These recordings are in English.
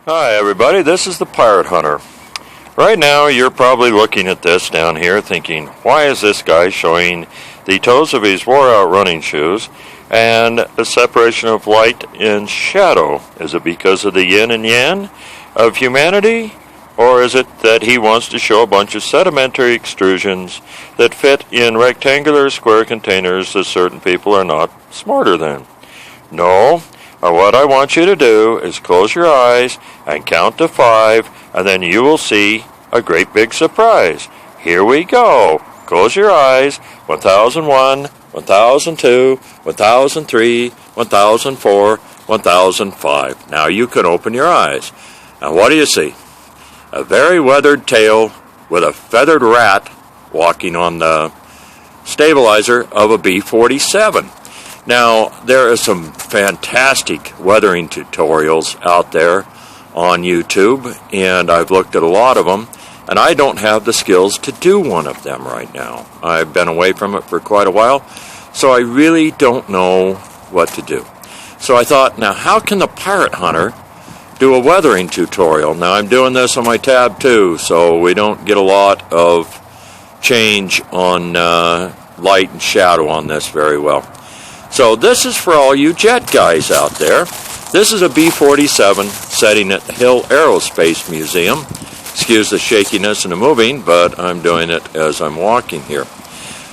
Hi everybody, this is the Pirate Hunter. Right now you're probably looking at this down here thinking, why is this guy showing the toes of his wore out running shoes and a separation of light and shadow? Is it because of the yin and yang of humanity? Or is it that he wants to show a bunch of sedimentary extrusions that fit in rectangular square containers that certain people are not smarter than? No. What I want you to do is close your eyes and count to 5, and then you will see a great big surprise. Here we go. Close your eyes. 1001, 1002, 1003, 1004, 1005. Now you can open your eyes. And what do you see? A very weathered tail with a feathered rat walking on the stabilizer of a B-47. Now, there are some fantastic weathering tutorials out there on YouTube, and I've looked at a lot of them, and I don't have the skills to do one of them right now. I've been away from it for quite a while, so I really don't know what to do. So I thought, now how can the Pirate Hunter do a weathering tutorial? Now, I'm doing this on my tab 2, so we don't get a lot of change on light and shadow on this very well. So this is for all you jet guys out there. This is a B-47 setting at the Hill Aerospace Museum. Excuse the shakiness and the moving, but I'm doing it as I'm walking here.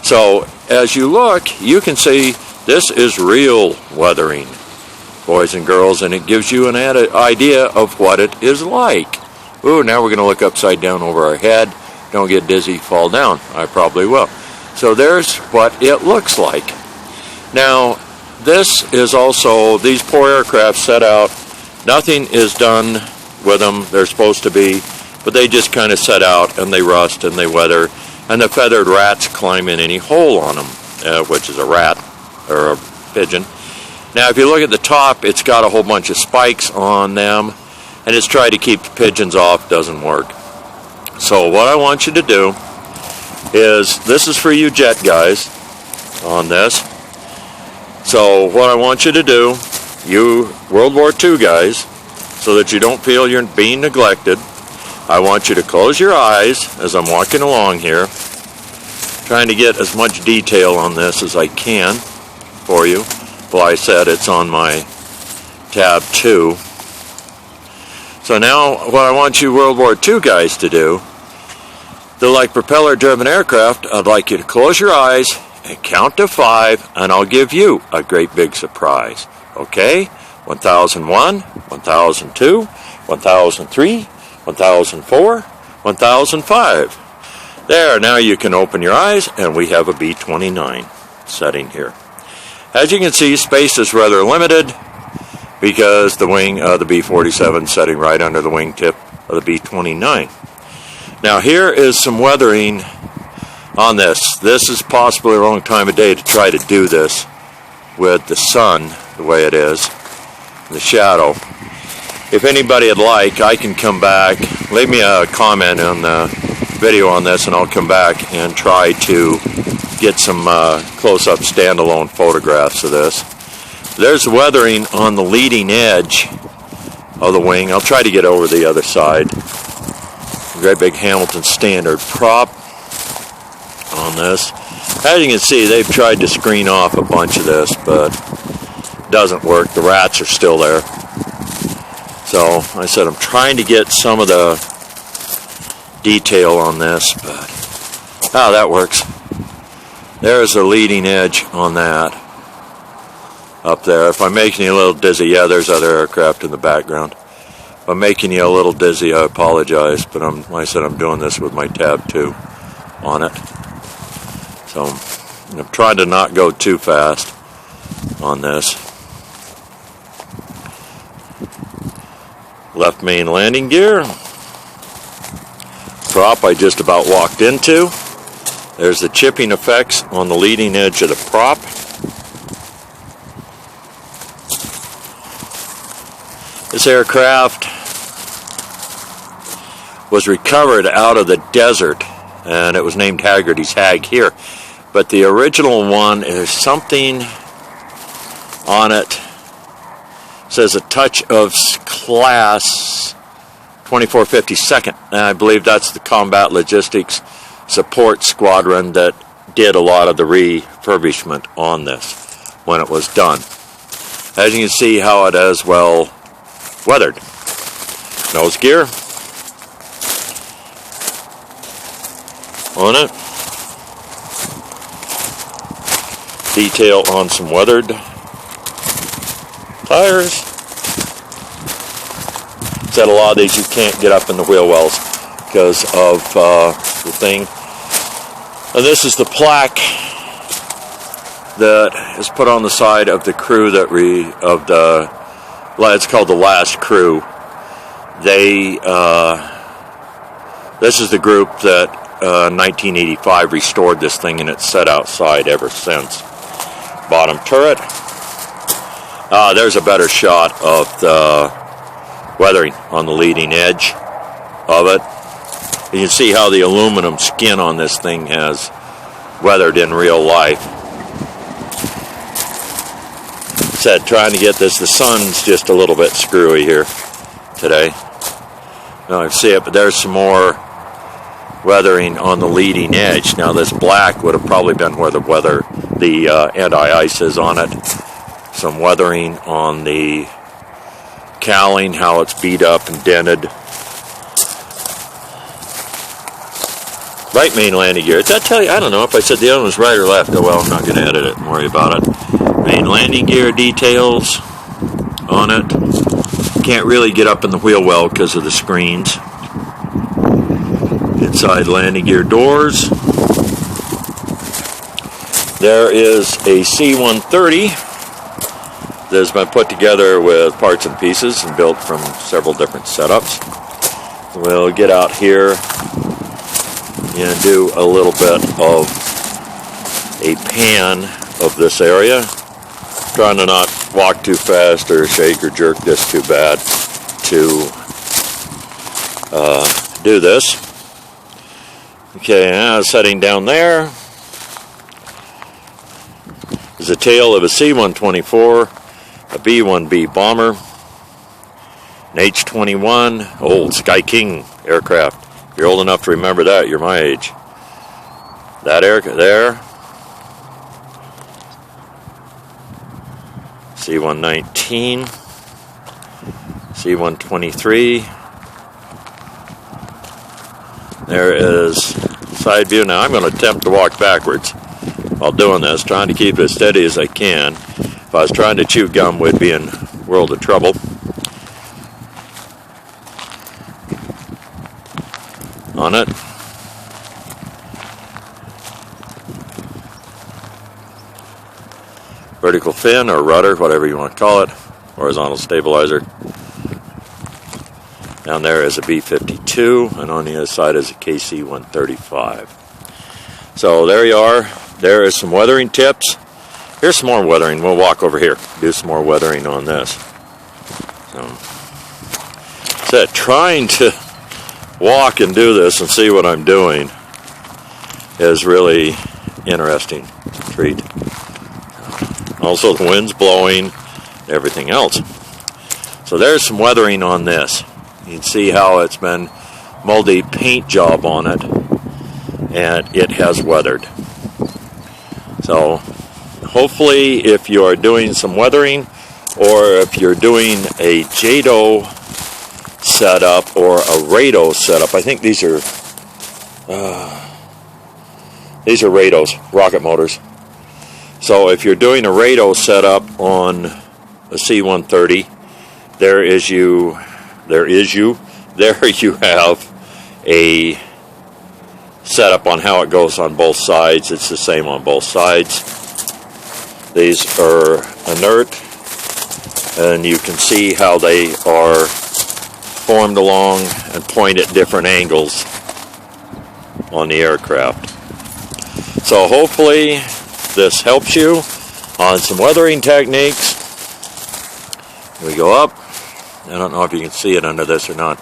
So as you look, you can see this is real weathering, boys and girls, and it gives you an idea of what it is like. Ooh, now we're going to look upside down over our head. Don't get dizzy, fall down. I probably will. So there's what it looks like. Now, this is also, these poor aircraft set out, nothing is done with them, they're supposed to be, but they just kind of set out and they rust and they weather, and the feathered rats climb in any hole on them, which is a rat or a pigeon. Now, if you look at the top, it's got a whole bunch of spikes on them, and it's tried to keep the pigeons off, doesn't work. So what I want you to do is, this is for you jet guys on this. So what I want you to do, you World War II guys, so that you don't feel you're being neglected, I want you to close your eyes as I'm walking along here, trying to get as much detail on this as I can for you. Well, I said it's on my tab 2. So now what I want you World War II guys to do, they're like propeller-driven aircraft. I'd like you to close your eyes and count to 5, and I'll give you a great big surprise. Okay? 1001, 1002, 1003, 1004, 1005. There, now you can open your eyes, and we have a B-29 setting here. As you can see, space is rather limited because the wing of the B-47 setting right under the wingtip of the B-29. Now here is some weathering on this. This is possibly the wrong time of day to try to do this with the sun the way it is, the shadow. If anybody would like, I can come back, leave me a comment on the video on this, and I'll come back and try to get some close-up standalone photographs of this. There's weathering on the leading edge of the wing. I'll try to get over the other side. A great big Hamilton Standard prop on this. As you can see, they've tried to screen off a bunch of this, but it doesn't work. The rats are still there. So I said I'm trying to get some of the detail on this, but that works. There's the leading edge on that up there. If I'm making you a little dizzy, yeah, there's other aircraft in the background. If I'm making you a little dizzy, I apologize, but like I said, I'm doing this with my tab 2 on it. So I'm trying to not go too fast on this. Left main landing gear. Prop I just about walked into. There's the chipping effects on the leading edge of the prop. This aircraft was recovered out of the desert, and it was named Haggerty's Hag here. But the original one is something on it says a touch of class 2452nd, and I believe that's the Combat Logistics Support Squadron that did a lot of the refurbishment on this when it was done. As you can see how it is well weathered. Nose gear on it. Detail on some weathered tires. Said a lot of these you can't get up in the wheel wells because of the thing. And this is the plaque that is put on the side of the crew that it's called the last crew. They this is the group that 1985 restored this thing, and it's set outside ever since. Bottom turret. There's a better shot of the weathering on the leading edge of it. You can see how the aluminum skin on this thing has weathered in real life. Said trying to get this, the sun's just a little bit screwy here today. Now I see it, but there's some more weathering on the leading edge. Now this black would have probably been where the anti-ice is on it. Some weathering on the cowling, how it's beat up and dented. Right main landing gear. Did I tell you? I don't know if I said the other one was right or left. Oh well, I'm not going to edit it and worry about it. Main landing gear details on it. Can't really get up in the wheel well because of the screens. Inside landing gear doors. There is a C-130 that has been put together with parts and pieces and built from several different setups. We'll get out here and do a little bit of a pan of this area. Trying to not walk too fast or shake or jerk this too bad to do this. Okay, now setting down there is the tail of a C-124, a B-1B bomber, an H-21, old Sky King aircraft. If you're old enough to remember that, you're my age. That aircraft there, C-119, C-123. There is side view. Now I'm going to attempt to walk backwards while doing this, trying to keep it as steady as I can. If I was trying to chew gum, we'd be in a world of trouble. On it. Vertical fin or rudder, whatever you want to call it. Horizontal stabilizer. Down there is a B-52, and on the other side is a KC-135. So there you are. There is some weathering tips. Here's some more weathering. We'll walk over here, do some more weathering on this. So trying to walk and do this and see what I'm doing is really interesting treat. Also the wind's blowing, everything else. So there's some weathering on this. You can see how it's been moldy paint job on it, and it has weathered. So hopefully if you are doing some weathering, or if you're doing a JATO setup or a RATO setup, I think these are RATOs, rocket motors. So if you're doing a RATO setup on a C-130, there you have a setup on how it goes on both sides. It's the same on both sides. These are inert, and you can see how they are formed along and point at different angles on the aircraft. So hopefully this helps you on some weathering techniques. We go up. I don't know if you can see it under this or not,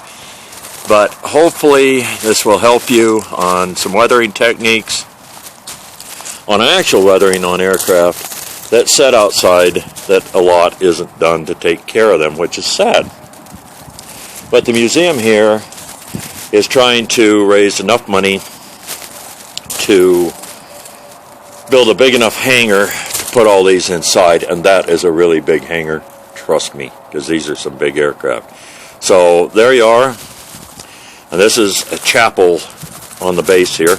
but hopefully this will help you on some weathering techniques. On actual weathering on aircraft, that sit outside that a lot isn't done to take care of them, which is sad. But the museum here is trying to raise enough money to build a big enough hangar to put all these inside, and that is a really big hangar, trust me, because these are some big aircraft. So there you are, and this is a chapel on the base here,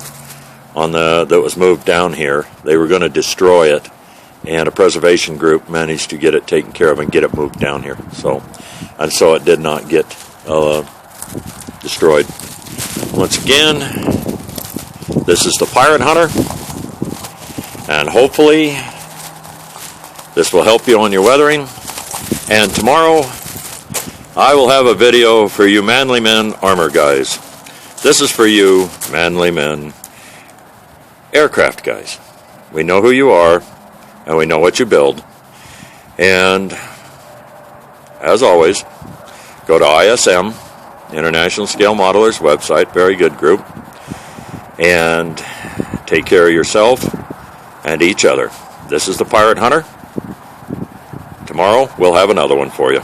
that was moved down here. They were going to destroy it, and a preservation group managed to get it taken care of and get it moved down here. So it did not get destroyed. Once again, this is the Pirate Hunter, and hopefully this will help you on your weathering. And tomorrow I will have a video for you manly men armor guys. This is for you manly men aircraft guys. We know who you are, and we know what you build. And as always, go to ISM, International Scale Modelers website, very good group, and take care of yourself and each other. This is the Pirate Hunter. Tomorrow we'll have another one for you.